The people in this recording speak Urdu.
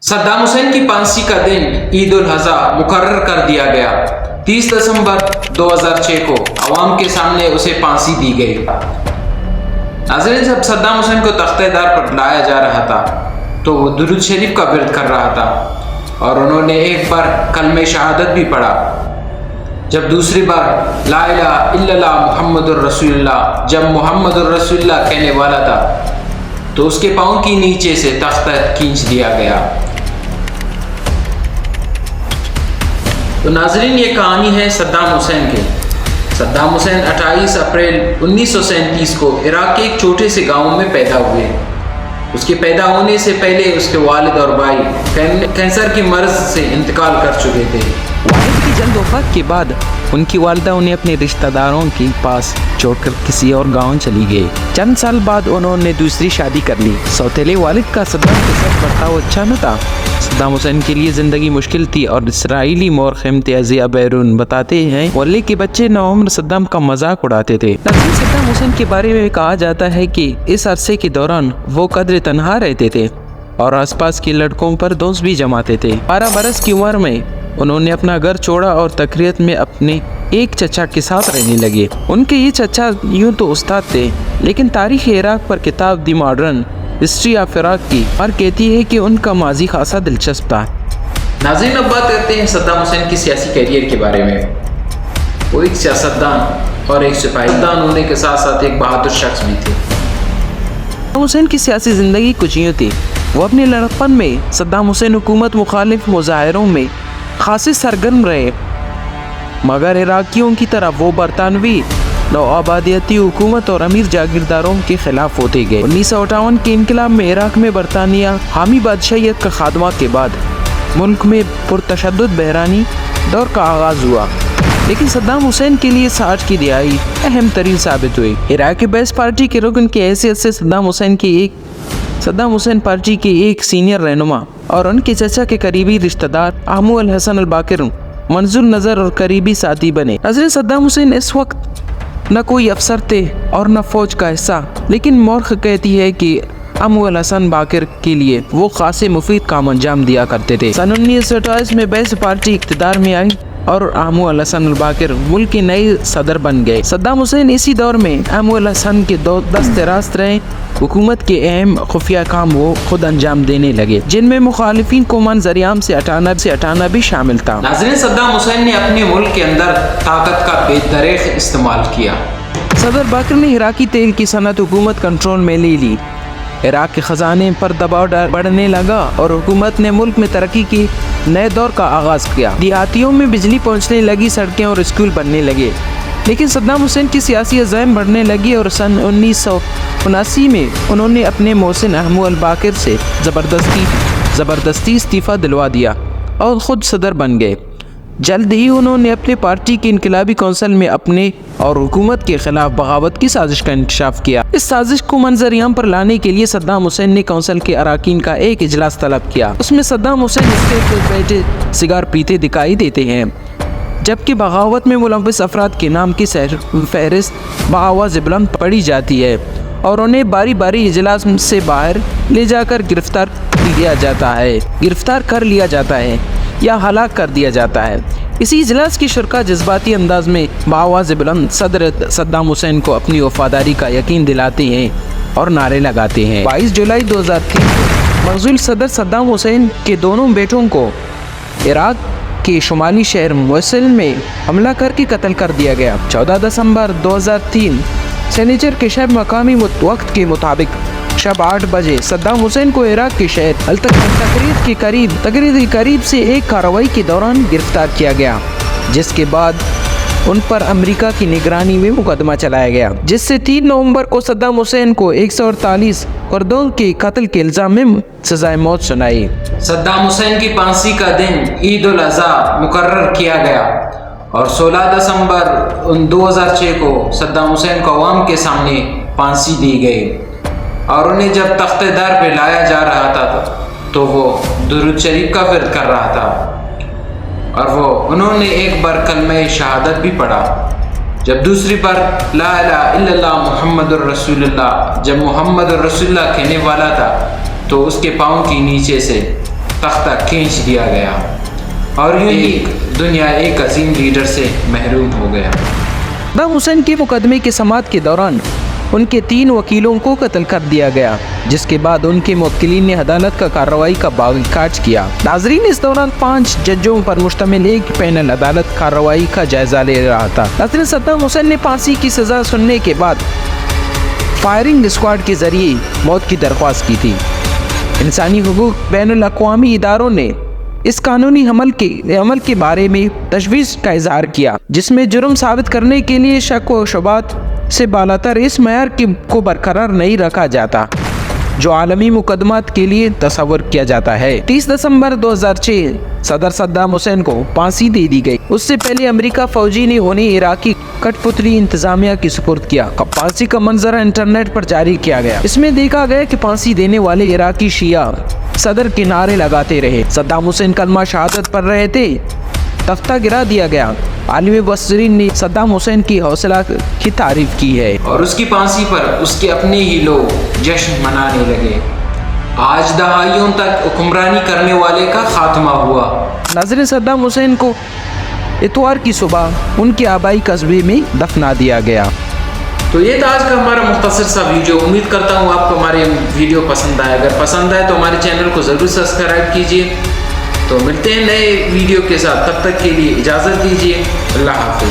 صدام حسین کی پانسی کا دن عید الاضحیٰ مقرر کر دیا گیا۔ 30 دسمبر 2006 کو عوام کے سامنے اسے پھانسی دی گئی۔ ناظرین، جب صدام حسین کو تختہ دار پر لایا جا رہا تھا تو وہ درود شریف کا ورد کر رہا تھا اور انہوں نے ایک بار کلمہ شہادت بھی پڑھا۔ جب دوسری بار لا الہ الا اللہ محمد الرسول اللہ جب محمد الرسول اللہ کہنے والا تھا تو اس کے پاؤں کی نیچے سے تختہ کھینچ دیا گیا۔ تو ناظرین، یہ کہانی ہے صدام حسین کی۔ صدام حسین 28 اپریل 1937 کو عراق کے ایک چھوٹے سے گاؤں میں پیدا ہوئے۔ اس کے پیدا ہونے سے پہلے اس کے والد اور بھائی کینسر کی مرض سے انتقال کر چکے تھے۔ والد کی جلد وفات کے بعد ان کی والدہ انہیں اپنے رشتہ داروں کے پاس چھوڑ کر کسی اور گاؤں چلی گئی۔ چند سال بعد انہوں نے دوسری شادی کر لی۔ سوتیلے والد کا صدام کے ساتھ برتاؤ اچھا نہ تھا۔ صدام حسین کے لیے زندگی مشکل تھی اور اسرائیلی مورخ امتیازی بیرون بتاتے ہیں ولی کے بچے نوعمر صدام کا مذاق اڑاتے تھے۔ صدام حسین کے بارے میں کہا جاتا ہے کہ اس عرصے کے دوران وہ قدر تنہا رہتے تھے اور آس پاس کے لڑکوں پر دوست بھی جماتے تھے۔ 12 برس کی عمر میں انہوں نے اپنا گھر چھوڑا اور تکریت میں اپنے ایک چچا کے ساتھ رہنے لگے۔ ان کے یہ چچا یوں تو استاد تھے، لیکن تاریخ عراق پر کتاب the modern history of Iraq کی اور کہتی ہے کہ ان کا ماضی خاصا دلچسپ تھا۔ ناظرین، اب بات کرتے ہیں صدام حسین کی سیاسی کیریئر کے بارے میں۔ وہ ایک سیاستدان اور ایک سپاہیدان ہونے کے ساتھ ساتھ ایک بہادر شخص بھی تھے۔ صدام حسین کی سیاسی زندگی کچھ یوں تھی۔ وہ اپنے لڑکپن میں صدام حسین حکومت مخالف مظاہروں میں خاصے سرگرم رہے، مگر عراقیوں کی طرح وہ برطانوی نوآبادیاتی حکومت اور امیر جاگیرداروں کے خلاف ہوتے گئے۔ 1958 کے انقلاب میں عراق میں برطانیہ حامی بادشاہیت کا خاتمہ کے بعد ملک میں پرتشدد بحرانی دور کا آغاز ہوا، لیکن صدام حسین کے لیے 60 کی دہائی اہم ترین ثابت ہوئی۔ عراق کی بیس پارٹی کے رکن کی حیثیت سے صدام حسین پارٹی کے ایک سینئر رہنما اور ان کے چچا کے قریبی رشتہ دار عمو الحسن الباقر منظور نظر اور قریبی ساتھی بنے۔ حضرت صدام حسین اس وقت نہ کوئی افسر تھے اور نہ فوج کا حصہ، لیکن مورخ کہتی ہے کہ عمو الحسن باقر کے لیے وہ خاصے مفید کام انجام دیا کرتے تھے۔ سن 1928 میں بیس پارٹی اقتدار میں آئی اور عمو الحسن الباقر ملک کے نئے صدر بن گئے۔ صدام حسین اسی دور میں عمو الحسن کے دست راست رہے۔ حکومت کے اہم خفیہ کام وہ خود انجام دینے لگے، جن میں مخالفین کو منظر عام سے ہٹانا بھی شامل تھا۔ ناظرین، صدام حسین نے اپنے ملک کے اندر طاقت کا بے دریغ استعمال کیا۔ صدر باقر نے عراقی تیل کی صنعت حکومت کنٹرول میں لے لی۔ عراق کے خزانے پر دباؤ بڑھنے لگا اور حکومت نے ملک میں ترقی کے نئے دور کا آغاز کیا۔ دیہاتیوں میں بجلی پہنچنے لگی، سڑکیں اور اسکول بننے لگے، لیکن صدام حسین کی سیاسی عزائم بڑھنے لگی اور سن 1979 میں انہوں نے اپنے محسن عمو الباقر سے زبردستی استعفیٰ دلوا دیا اور خود صدر بن گئے۔ جلد ہی انہوں نے اپنے پارٹی کی انقلابی کونسل میں اپنے اور حکومت کے خلاف بغاوت کی سازش کا انکشاف کیا۔ اس سازش کو منظر عام پر لانے کے لیے صدام حسین نے کونسل کے اراکین کا ایک اجلاس طلب کیا۔ اس میں صدام حسین اسٹیج پر بیٹھے سگار پیتے دکھائی دیتے ہیں، جبکہ بغاوت میں ملوث افراد کے نام کی فہرست بآواز بلند پڑھی جاتی ہے اور انہیں باری باری اجلاس سے باہر لے جا کر گرفتار کر لیا جاتا ہے یا ہلاک کر دیا جاتا ہے۔ اسی اجلاس کی شرکا جذباتی انداز میں بآواز بلند صدر صدام حسین کو اپنی وفاداری کا یقین دلاتے ہیں اور نعرے لگاتے ہیں۔ 22 جولائی 2003 کو مقتول صدر صدام حسین کے دونوں بیٹوں کو عراق کے شمالی شہر موصل میں حملہ کر کے قتل کر دیا گیا۔ 14 دسمبر 2003 سنیچر کے شب مقامی وقت کے مطابق شب 8 بجے صدام حسین کو عراق کے شہر تقریر قریب سے ایک کارروائی کے دوران گرفتار کیا گیا، جس کے بعد ان پر امریکہ کی نگرانی میں مقدمہ چلایا گیا، جس سے 3 نومبر کو صدام حسین کو 148 کردوں کے قتل کے الزام میں سزائے موت سنائی۔ صدام حسین کی پھانسی کا دن عید الاضحیٰ مقرر کیا گیا اور 16 دسمبر 2006 کو صدام حسین کو عوام کے سامنے پھانسی دی گئی اور انہیں جب تختہ دار پہ لایا جا رہا تھا تو وہ درود شریف کا ورد کر رہا تھا اور انہوں نے ایک بار کلمہ شہادت بھی پڑھا۔ جب دوسری بار لا الہ الا اللہ محمد الرسول اللہ جب محمد الرسول اللہ کہنے والا تھا تو اس کے پاؤں کی نیچے سے تختہ کھینچ دیا گیا اور یوں ہی دنیا ایک عظیم لیڈر سے محروم ہو گیا۔ صدام حسین کے مقدمے کی سماعت کے دوران ان کے 3 وکیلوں کو قتل کر دیا گیا، جس کے بعد ان کے موکلین نے عدالت کا کارروائی کا بائیکاٹ کیا۔ ناظرین، اس دوران 5 ججوں پر مشتمل ایک پینل عدالت کارروائی کا جائزہ لے رہا تھا۔ ناظرین، صدام حسین نے پھانسی کی سزا سننے کے بعد فائرنگ اسکواڈ کے ذریعے موت کی درخواست کی تھی۔ انسانی حقوق بین الاقوامی اداروں نے اس قانونی عمل کے بارے میں تشویش کا اظہار کیا، جس میں جرم ثابت کرنے کے لیے شک و شبہات سے بالاتر اس معیار کو برقرار نہیں رکھا جاتا جو عالمی مقدمات کے لیے تصور کیا جاتا ہے۔ 30 دسمبر 2006 صدر صدام حسین کو پھانسی دے دی گئی۔ اس سے پہلے امریکہ فوجی نے انہیں عراقی کٹ پتلی انتظامیہ کی سپرد کیا۔ پھانسی کا منظر انٹرنیٹ پر جاری کیا گیا۔ اس میں دیکھا گیا کہ پھانسی دینے والے عراقی شیعہ صدر کے نعرے لگاتے رہے۔ صدام حسین کلمہ شہادت پڑھ رہے تھے، تختہ گرا دیا گیا۔ عالمی مبصرین نے صدام حسین کی حوصلہ کی تعریف کی ہے اور اس کی پھانسی پر اس کے اپنے ہی لوگ جشن منانے لگے۔ آج دہائیوں تک حکمرانی کرنے والے کا خاتمہ ہوا۔ ناظرین، صدام حسین کو اتوار کی صبح ان کے آبائی قصبے میں دفنا دیا گیا۔ تو یہ تھا آج کا ہمارا مختصر سا ویڈیو۔ امید کرتا ہوں آپ کو ہمارے ویڈیو پسند آئے۔ اگر پسند آئے تو ہمارے چینل کو ضرور سبسکرائب کیجیے۔ تو ملتے ہیں نئے ویڈیو کے ساتھ، تب تک کے لیے اجازت دیجیے۔ اللہ حافظ۔